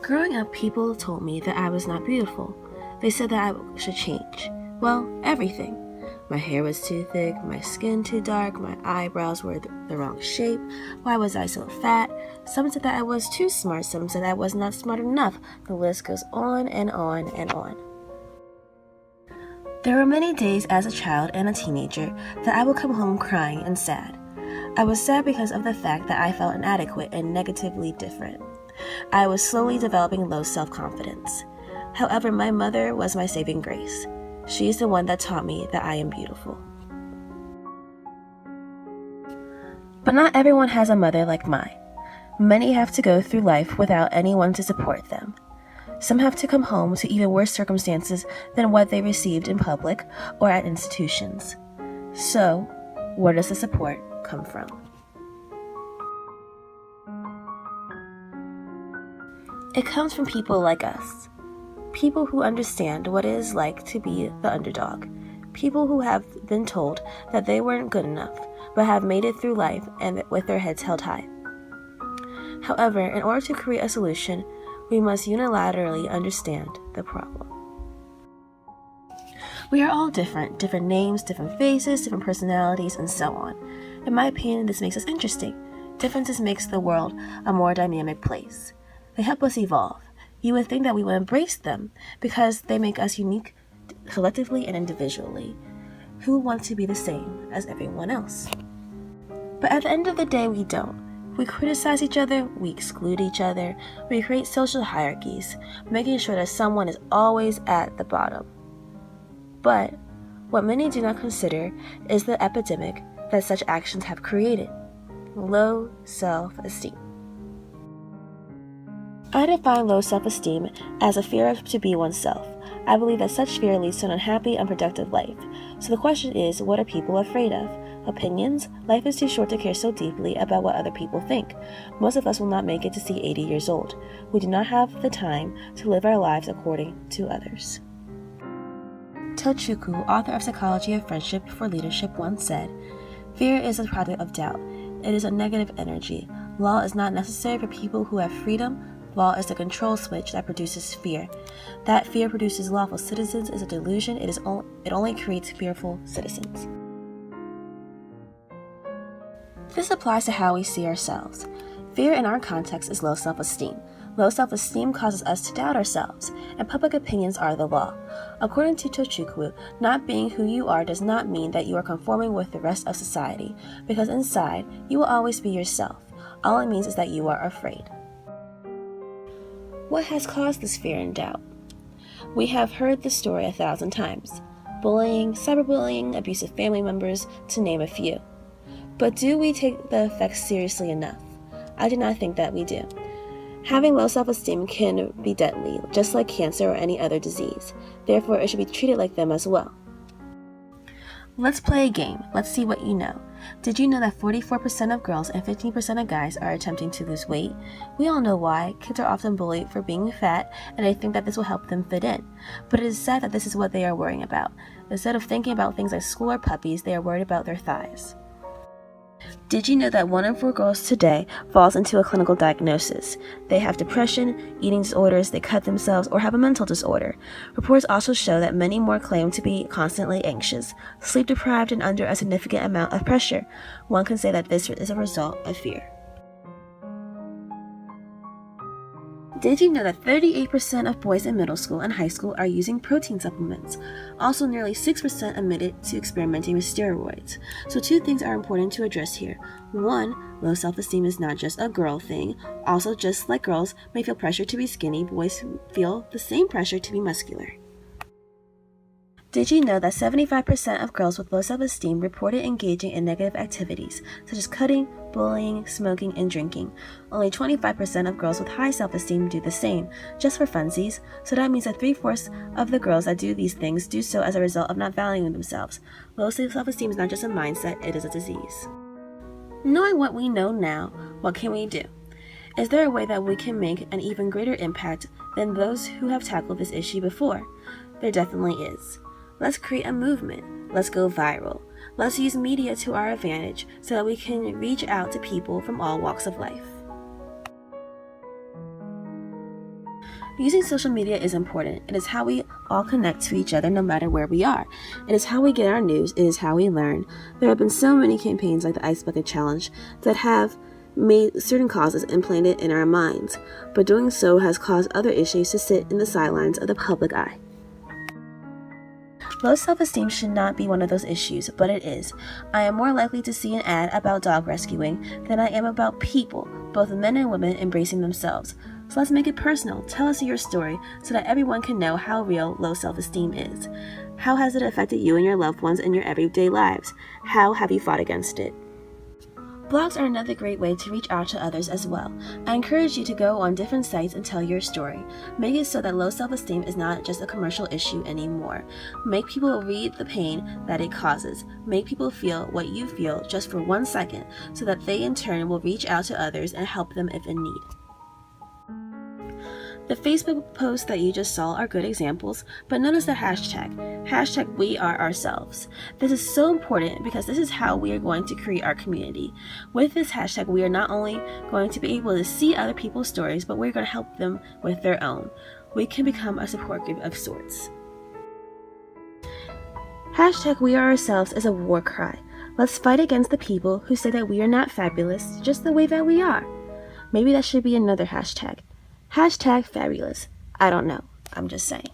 Growing up, people told me that I was not beautiful. They said that I should change. Well, everything. My hair was too thick, my skin too dark, my eyebrows were the wrong shape. Why was I so fat? Some said that I was too smart, some said I was not smart enough. The list goes on and on and on. There were many days as a child and a teenager that I would come home crying and sad. I was sad because of the fact that I felt inadequate and negatively different. I was slowly developing low self-confidence. However, my mother was my saving grace. She is the one that taught me that I am beautiful. But not everyone has a mother like mine. Many have to go through life without anyone to support them. Some have to come home to even worse circumstances than what they received in public or at institutions. So, where does the support come from? It comes from people like us. People who understand what it is like to be the underdog. People who have been told that they weren't good enough, but have made it through life and with their heads held high. However, in order to create a solution, we must unilaterally understand the problem. We are all different names, different faces, different personalities, and so on. In my opinion, this makes us interesting. Differences makes the world a more dynamic place. They help us evolve. You would think that we would embrace them because they make us unique collectively and individually. Who wants to be the same as everyone else? But at the end of the day, we don't. We criticize each other, we exclude each other, we create social hierarchies, making sure that someone is always at the bottom. But what many do not consider is the epidemic that such actions have created: low self-esteem. I define low self-esteem as a fear to be oneself. I believe that such fear leads to an unhappy, unproductive life. So the question is, what are people afraid of? Opinions? Life is too short to care so deeply about what other people think. Most of us will not make it to see 80 years old. We do not have the time to live our lives according to others. Tochukwu, author of Psychology of Friendship for Leadership, once said, "Fear is a product of doubt. It is a negative energy. Law is not necessary for people who have freedom. Law is the control switch that produces fear. That fear produces lawful citizens is a delusion. It only creates fearful citizens." This applies to how we see ourselves. Fear in our context is low self-esteem. Low self-esteem causes us to doubt ourselves, and public opinions are the law. According to Tochukwu, not being who you are does not mean that you are conforming with the rest of society, because inside, you will always be yourself. All it means is that you are afraid. What has caused this fear and doubt? We have heard the story 1,000 times. Bullying, cyberbullying, abusive family members, to name a few. But do we take the effects seriously enough? I do not think that we do. Having low self-esteem can be deadly, just like cancer or any other disease. Therefore, it should be treated like them as well. Let's play a game. Let's see what you know. Did you know that 44% of girls and 15% of guys are attempting to lose weight? We all know why. Kids are often bullied for being fat, and they think that this will help them fit in. But it is sad that this is what they are worrying about. Instead of thinking about things like school or puppies, they are worried about their thighs. Did you know that 1 in 4 girls today falls into a clinical diagnosis? They have depression, eating disorders, they cut themselves, or have a mental disorder. Reports also show that many more claim to be constantly anxious, sleep deprived, and under a significant amount of pressure. One can say that this is a result of fear. Did you know that 38% of boys in middle school and high school are using protein supplements? Also, nearly 6% admitted to experimenting with steroids. So 2 things are important to address here. 1, low self-esteem is not just a girl thing. Also, just like girls may feel pressure to be skinny, boys feel the same pressure to be muscular. Did you know that 75% of girls with low self-esteem reported engaging in negative activities, such as cutting, bullying, smoking, and drinking? Only 25% of girls with high self-esteem do the same, just for funsies, so that means that 3/4 of the girls that do these things do so as a result of not valuing themselves. Low self-esteem is not just a mindset, it is a disease. Knowing what we know now, what can we do? Is there a way that we can make an even greater impact than those who have tackled this issue before? There definitely is. Let's create a movement. Let's go viral. Let's use media to our advantage so that we can reach out to people from all walks of life. Using social media is important. It is how we all connect to each other no matter where we are. It is how we get our news. It is how we learn. There have been so many campaigns like the Ice Bucket Challenge that have made certain causes implanted in our minds, but doing so has caused other issues to sit in the sidelines of the public eye. Low self-esteem should not be one of those issues, but it is. I am more likely to see an ad about dog rescuing than I am about people, both men and women, embracing themselves. So let's make it personal. Tell us your story so that everyone can know how real low self-esteem is. How has it affected you and your loved ones in your everyday lives? How have you fought against it? Blogs are another great way to reach out to others as well. I encourage you to go on different sites and tell your story. Make it so that low self-esteem is not just a commercial issue anymore. Make people read the pain that it causes. Make people feel what you feel just for 1 second so that they in turn will reach out to others and help them if in need. The Facebook posts that you just saw are good examples, but notice the hashtag #WeAreOurselves. This is so important because this is how we are going to create our community. With this hashtag, we are not only going to be able to see other people's stories, but we're going to help them with their own. We can become a support group of sorts. #WeAreOurselves is a war cry. Let's fight against the people who say that we are not fabulous just the way that we are. Maybe that should be another hashtag. #fabulous. I don't know. I'm just saying.